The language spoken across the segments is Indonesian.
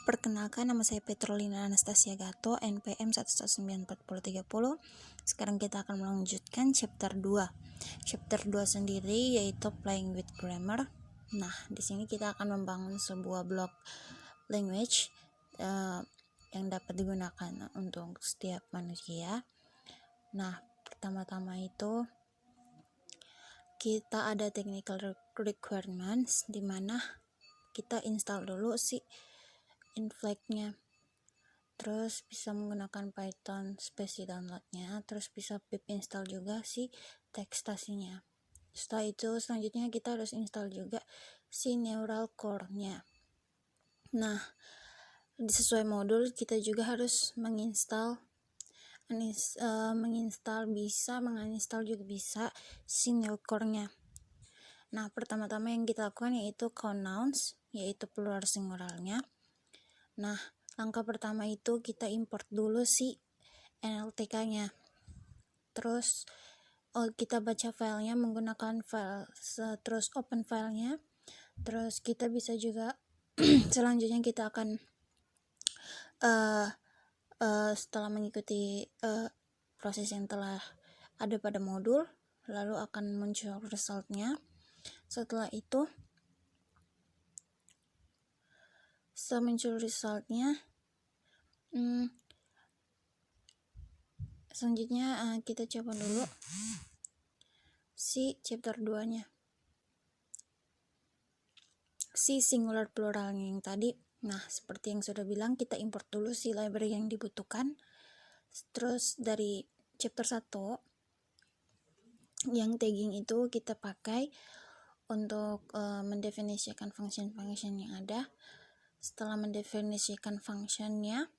Perkenalkan, nama saya Petrolina Anastasia Gato, NPM 1194030. Sekarang kita akan melanjutkan chapter 2. Chapter 2 sendiri yaitu Playing with Grammar. Nah, di sini kita akan membangun sebuah blok language yang dapat digunakan untuk setiap manusia. Nah, pertama-tama itu kita ada technical requirements, di mana kita install dulu si inflag-nya, terus bisa menggunakan Python spasi download-nya, terus bisa pip install juga si tekstasinya. Setelah itu selanjutnya kita harus install juga si neural core-nya. Nah, sesuai modul kita juga harus menginstal menginstal juga bisa si neural core-nya. Nah, pertama-tama yang kita lakukan yaitu count nouns, yaitu plural singuralnya. Nah, langkah pertama itu kita import dulu si NLTK-nya. Terus kita baca filenya menggunakan file, terus open filenya. Terus kita bisa juga selanjutnya kita akan setelah mengikuti proses yang telah ada pada modul, lalu akan muncul resultnya. Setelah itu muncul resultnya, selanjutnya kita coba dulu si chapter 2 nya, si singular pluralnya yang tadi. Nah, seperti yang sudah bilang, kita import dulu si library yang dibutuhkan. Terus dari chapter 1 yang tagging itu kita pakai untuk mendefinisikan function-function yang ada. Setelah mendefinisikan functionnya,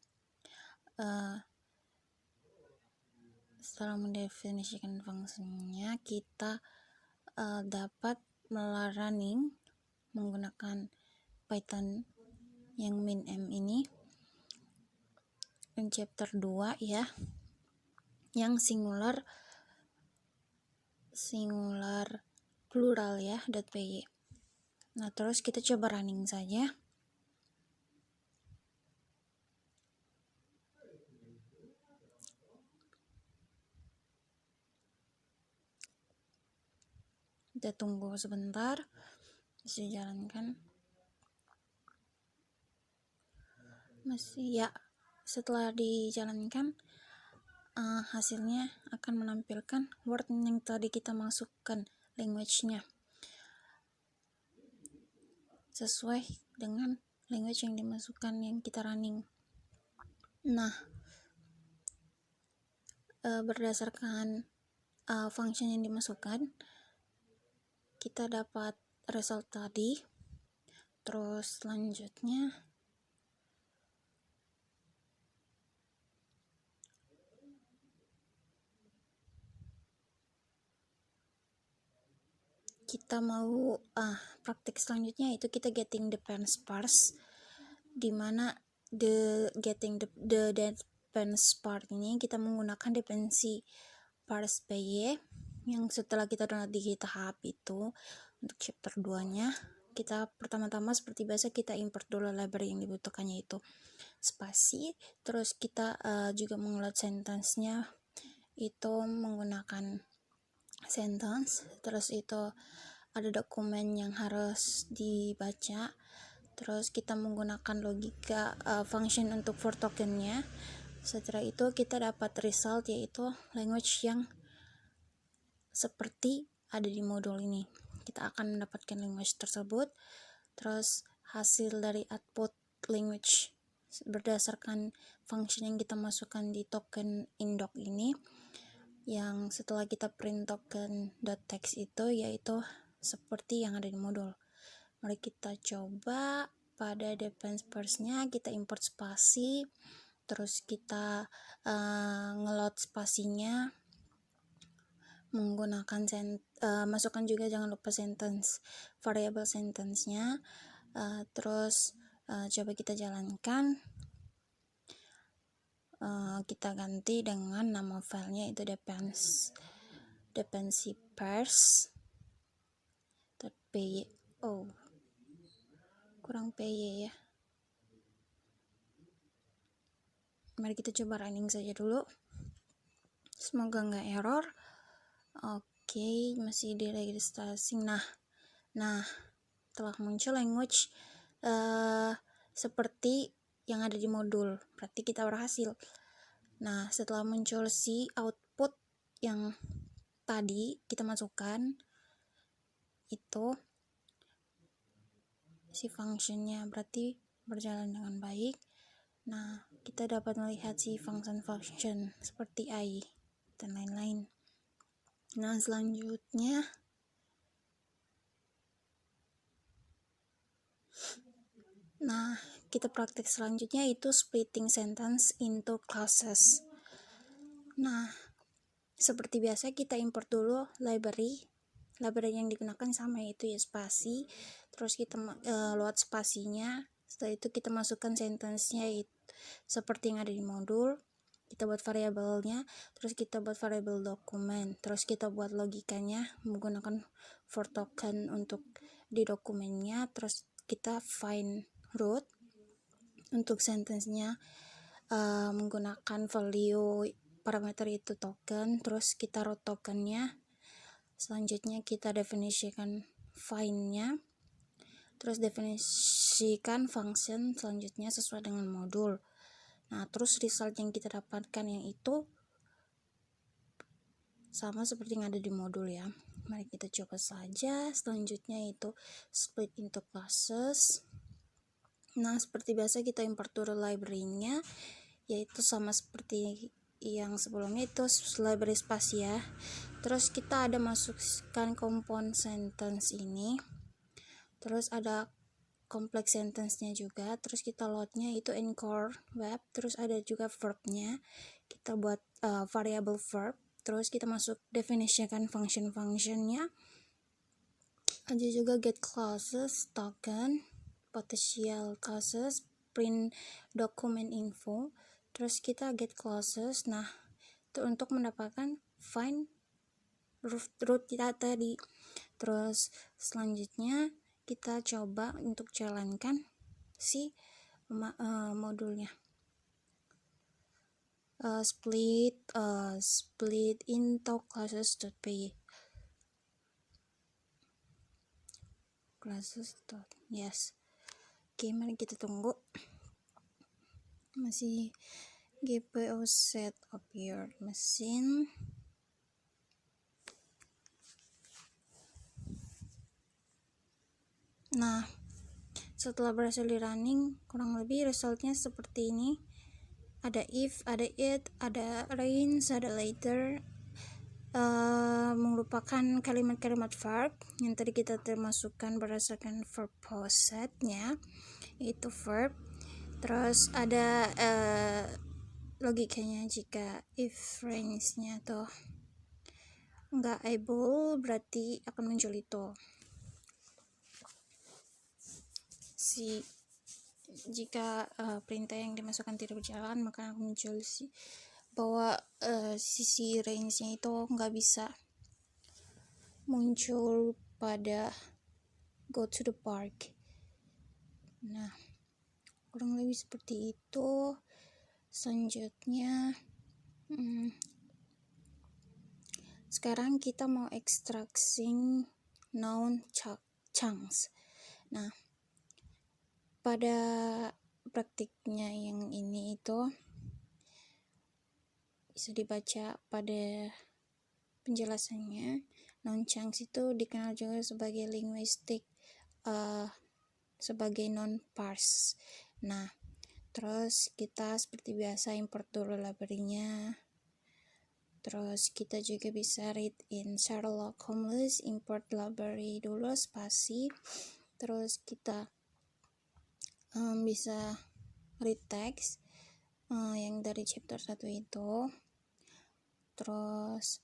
kita dapat running menggunakan Python yang min-m ini in chapter 2 ya, yang singular plural ya, .py. Nah, terus kita coba running saja. Kita tunggu sebentar, bisa jalankan. Masih ya, setelah dijalankan hasilnya akan menampilkan word yang tadi kita masukkan language-nya sesuai dengan language yang dimasukkan yang kita running. Nah, berdasarkan function yang dimasukkan, kita dapat result tadi. Terus selanjutnya kita mau praktik selanjutnya itu kita getting depends parse, dimana getting the depends part ini kita menggunakan dependensi parse py yang setelah kita download di GitHub itu. Untuk chapter 2 nya kita pertama-tama seperti biasa kita import dulu library yang dibutuhkannya itu spasi. Terus kita juga mengeload sentence-nya itu menggunakan sentence. Terus itu ada dokumen yang harus dibaca. Terus kita menggunakan logika function untuk for token-nya. Setelah itu kita dapat result, yaitu language yang seperti ada di modul ini. Kita akan mendapatkan language tersebut. Terus hasil dari output language berdasarkan function yang kita masukkan di token indoc ini, yang setelah kita print token.text itu yaitu seperti yang ada di modul. Mari kita coba. Pada depends parse-nya kita import spasi, terus kita ngeload spasinya menggunakan masukkan juga jangan lupa sentence, variable sentence-nya. Terus coba kita jalankan. Kita ganti dengan nama filenya itu dependency parse.py. kurang py ya. Mari kita coba running saja dulu, semoga nggak error. Oke, masih di registrasi. Nah telah muncul language seperti yang ada di modul, berarti kita berhasil. Nah, setelah muncul si output yang tadi kita masukkan, itu si functionnya berarti berjalan dengan baik. Nah, kita dapat melihat si function seperti I dan lain-lain. Nah, selanjutnya kita praktik selanjutnya itu splitting sentence into classes. Nah, seperti biasa kita import dulu library yang digunakan sama, yaitu ya spasi. Terus kita load spasinya, setelah itu kita masukkan sentence-nya seperti yang ada di modul. Kita buat variabelnya, terus kita buat variabel dokumen, terus kita buat logikanya menggunakan for token untuk di dokumennya. Terus kita find root untuk sentence-nya menggunakan value parameter itu token, terus kita root tokennya. Selanjutnya kita definisikan find-nya, terus definisikan function selanjutnya sesuai dengan modul. Nah, terus result yang kita dapatkan yang itu sama seperti yang ada di modul ya. Mari kita coba saja. Selanjutnya itu split into classes. Nah, seperti biasa kita import dulu library-nya, yaitu sama seperti yang sebelumnya, itu library spasia. Terus kita ada masukkan compound sentence ini, terus ada complex sentence-nya juga, terus kita load-nya itu encore web, terus ada juga verb-nya, kita buat variable verb, terus kita masuk definisikan function-nya, ada juga get classes, token, potential classes, print document info, terus kita get classes. Nah, itu untuk mendapatkan find root kita tadi. Terus selanjutnya kita coba untuk jalankan si modulnya. Split into classes.py. Yes. Oke, mari kita tunggu. Masih GPO set up your machine. Nah, setelah berhasil di running, kurang lebih resultnya seperti ini. Ada if, ada it, ada range, ada later, merupakan kalimat-kalimat verb yang tadi kita termasukkan berdasarkan verb setnya, itu verb. Terus ada logikanya, jika if range-nya tuh nggak able, berarti akan muncul itu. Jika perintah yang dimasukkan tidak berjalan, maka akan muncul bahwa sisi range-nya itu nggak bisa muncul pada go to the park. Nah, kurang lebih seperti itu. Selanjutnya sekarang kita mau extracting noun chunks. Nah, pada praktiknya yang ini itu bisa dibaca pada penjelasannya. Noun chunks itu dikenal juga sebagai linguistik, sebagai non-parse. Nah, terus kita seperti biasa import dulu library-nya. Terus kita juga bisa read in Sherlock Holmes, import library dulu spasi. Terus kita bisa read text yang dari chapter 1 itu. Terus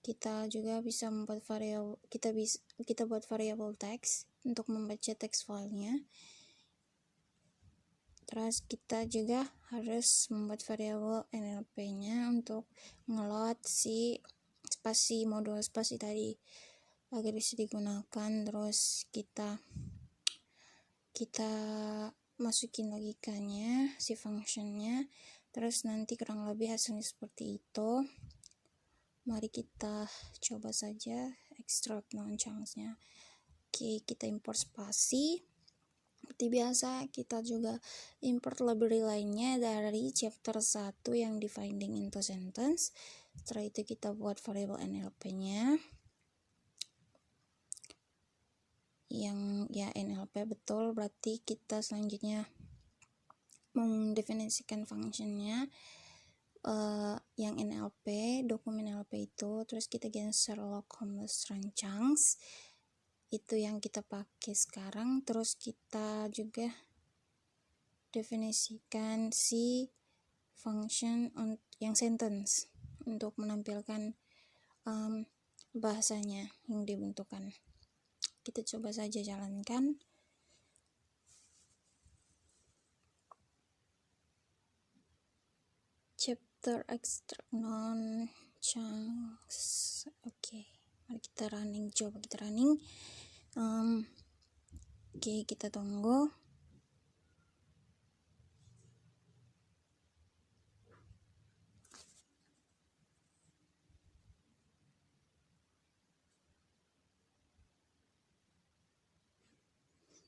kita juga bisa membuat variabel, kita buat variabel text untuk membaca text filenya. Terus kita juga harus membuat variabel NLP-nya untuk ngeload si spasi, modul spasi tadi agar bisa digunakan. Terus kita masukin logikanya, si functionnya. Terus nanti kurang lebih hasilnya seperti itu. Mari kita coba saja extract non-chunks-nya. Oke, kita import spasi. Seperti biasa, kita juga import library lainnya dari chapter 1 yang dividing into sentence. Setelah itu kita buat variable NLP-nya. Yang ya NLP betul, berarti kita selanjutnya mendefinisikan functionnya. Yang NLP, dokumen NLP itu, terus kita geser Sherlock Holmes run chunks, itu yang kita pakai sekarang. Terus kita juga definisikan si function yang sentence untuk menampilkan bahasanya yang dibentukkan. Kita coba saja jalankan. Chapter extract non chunks. Oke, mari kita running, coba kita running. Oke, kita tunggu.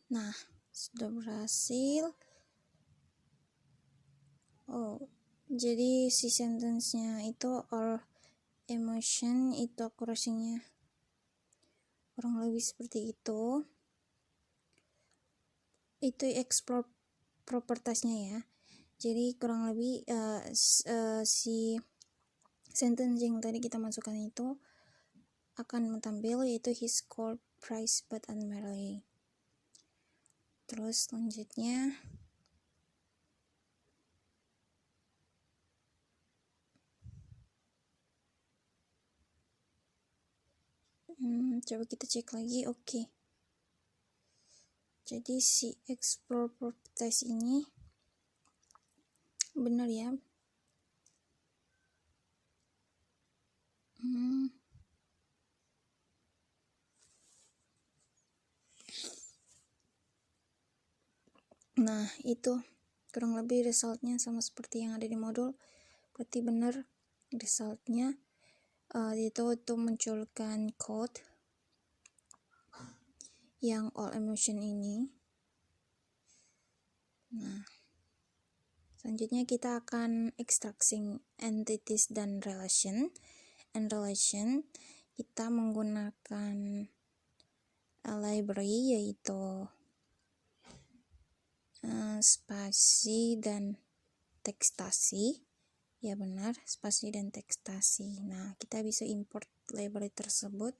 Nah, sudah berhasil. Jadi si sentence-nya itu all emotion, itu akurasinya kurang lebih seperti itu. Itu explore propertiesnya ya. Jadi kurang lebih si sentence yang tadi kita masukkan itu akan tampil, yaitu he scored prize but unmerely. Terus selanjutnya coba kita cek lagi. Oke. Jadi si explore properties ini benar ya. Nah, itu kurang lebih resultnya sama seperti yang ada di modul. Berarti benar resultnya itu untuk munculkan code yang all emotion ini. Nah, selanjutnya kita akan extracting entities dan relation. And relation kita menggunakan library, yaitu spasi dan tekstasi. Ya benar, spasi dan tekstasi. Nah, kita bisa import library tersebut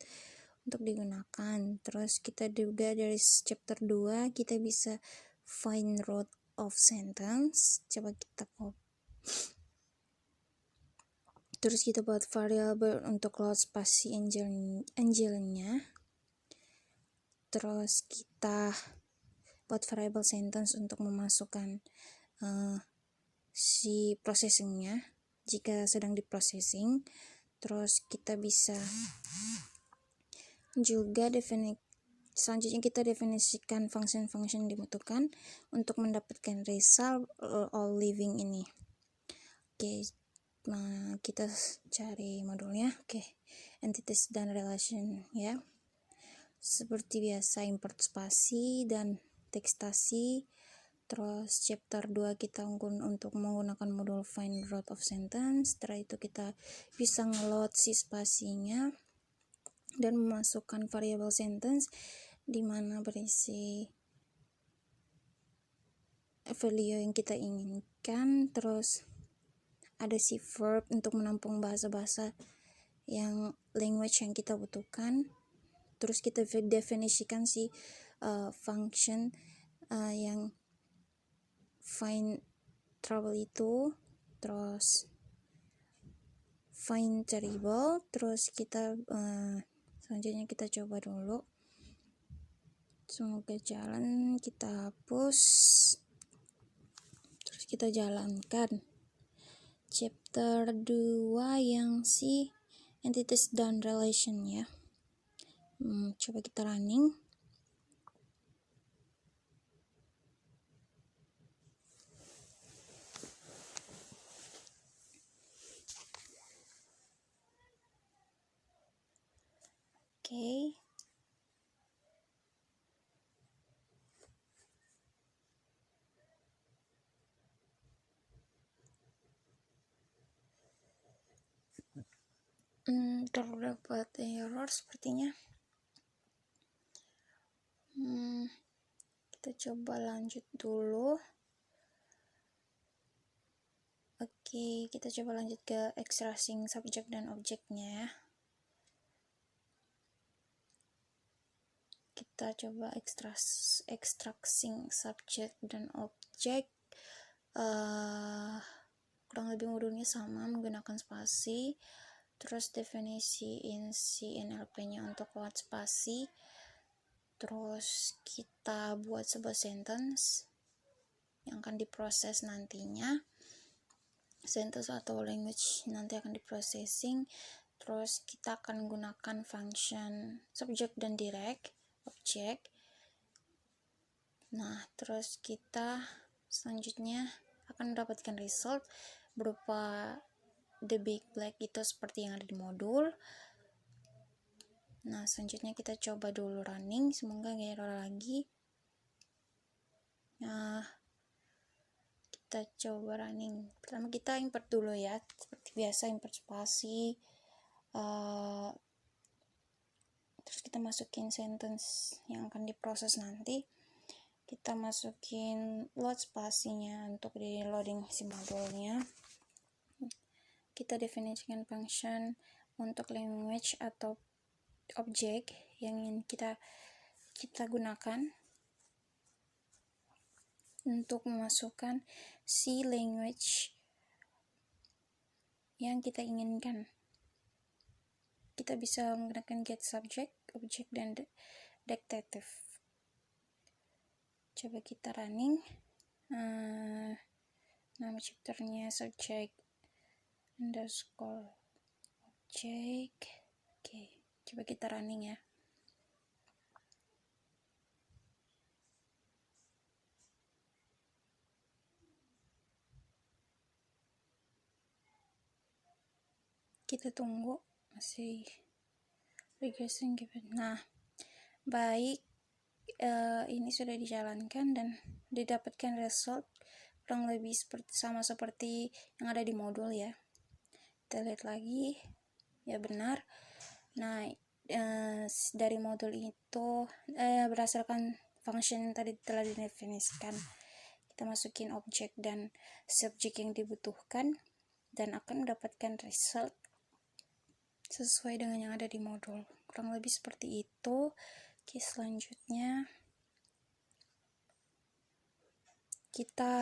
untuk digunakan. Terus kita juga dari chapter 2 kita bisa find root of sentence. Coba kita copy. Terus kita buat variable untuk load spasi angelnya. Terus kita buat variable sentence untuk memasukkan si processingnya jika sedang diprocessing. Terus kita bisa juga selanjutnya kita definisikan function-function yang dibutuhkan untuk mendapatkan result all living ini. Oke, nah kita cari modulnya. Oke, entities dan relation ya. Seperti biasa import spasi dan tekstasi. Terus chapter 2 kita untuk menggunakan modul find root of sentence. Setelah itu kita bisa ngeload si spasinya dan memasukkan variable sentence di mana berisi value yang kita inginkan. Terus ada si verb untuk menampung bahasa-bahasa yang language yang kita butuhkan. Terus kita definisikan si function yang find trouble itu, terus find terrible. Terus kita selanjutnya kita coba dulu, semoga jalan. Kita hapus, terus kita jalankan chapter 2 yang si entities dan relation ya. Coba kita running. Terdapat error sepertinya. Kita coba lanjut dulu. Oke, kita coba lanjut ke extracting subjek dan objeknya. Kita coba extracting subjek dan objek. Kurang lebih modulnya sama, menggunakan spasi. Terus definisi CNLP-nya untuk lewat spasi. Terus kita buat sebuah sentence yang akan diproses nantinya. Sentence atau language nanti akan diprocessing. Terus kita akan gunakan function subject dan direct object. Nah, terus kita selanjutnya akan mendapatkan result berupa the big black itu seperti yang ada di modul. Nah, selanjutnya kita coba dulu running, semoga gak error lagi. Nah, kita coba running. Pertama kita import dulu ya, seperti biasa import spasi. Terus kita masukin sentence yang akan diproses nanti. Kita masukin load spasinya untuk di loading si modulnya. Kita definisikan function untuk language atau objek yang ingin kita gunakan untuk memasukkan si language yang kita inginkan. Kita bisa menggunakan get subject, object, dan dictative. Coba kita running. Nama chapternya subject underscore object. Oke, coba kita running ya. Kita tunggu, masih regression gitu. Nah, baik, ini sudah dijalankan dan didapatkan result kurang lebih sama seperti yang ada di modul ya. Kita lihat lagi, ya benar. Nah, dari modul itu berdasarkan function yang tadi telah didefinisikan, kita masukin objek dan subjek yang dibutuhkan dan akan mendapatkan result sesuai dengan yang ada di modul. Kurang lebih seperti itu. Oke, selanjutnya kita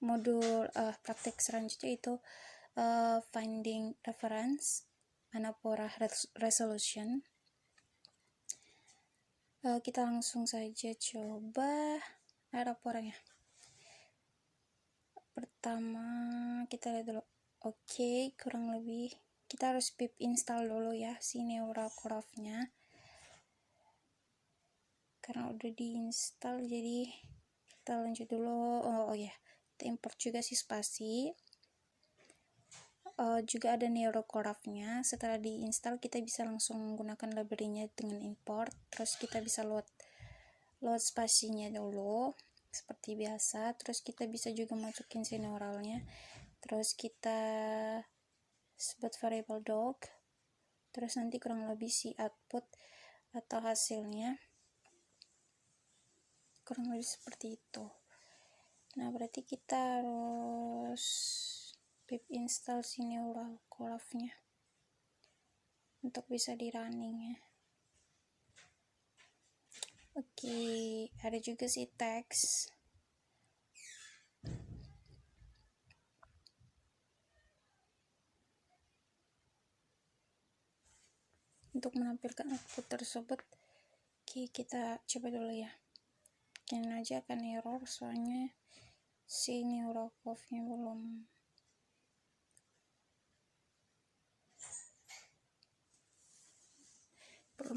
modul praktek selanjutnya itu finding reference anaphora resolution. Kita langsung saja coba anaphoranya. Pertama kita lihat dulu. Oke, kurang lebih kita harus pip install dulu ya si neural graph-nya. Karena udah diinstal jadi kita lanjut dulu. Oh ya, kita import juga si spasi. Juga ada neural graph-nya. Setelah diinstal kita bisa langsung menggunakan library-nya dengan import. Terus kita bisa load spasinya dulu seperti biasa. Terus kita bisa juga masukin si neuralnya. Terus kita sebut variable dog. Terus nanti kurang lebih si output atau hasilnya kurang lebih seperti itu. Nah, berarti kita harus pip install si neural graph-nya untuk bisa di running ya. Oke, ada juga si teks. Untuk menampilkan output tersebut, oke, kita coba dulu ya. Mungkin aja akan error soalnya si neural graph-nya belum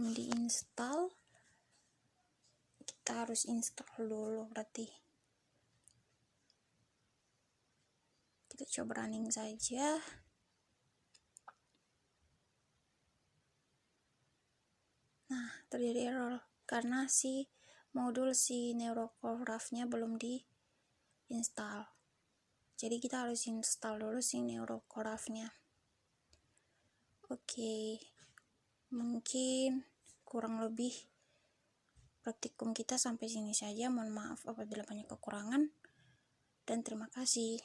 diinstal. Kita harus install dulu berarti. Kita coba running saja. Nah, terjadi error karena si modul si neural graph-nya belum diinstal. Jadi kita harus install dulu si neural graph-nya. Oke, mungkin kurang lebih praktikum kita sampai sini saja. Mohon maaf apabila banyak kekurangan, dan terima kasih.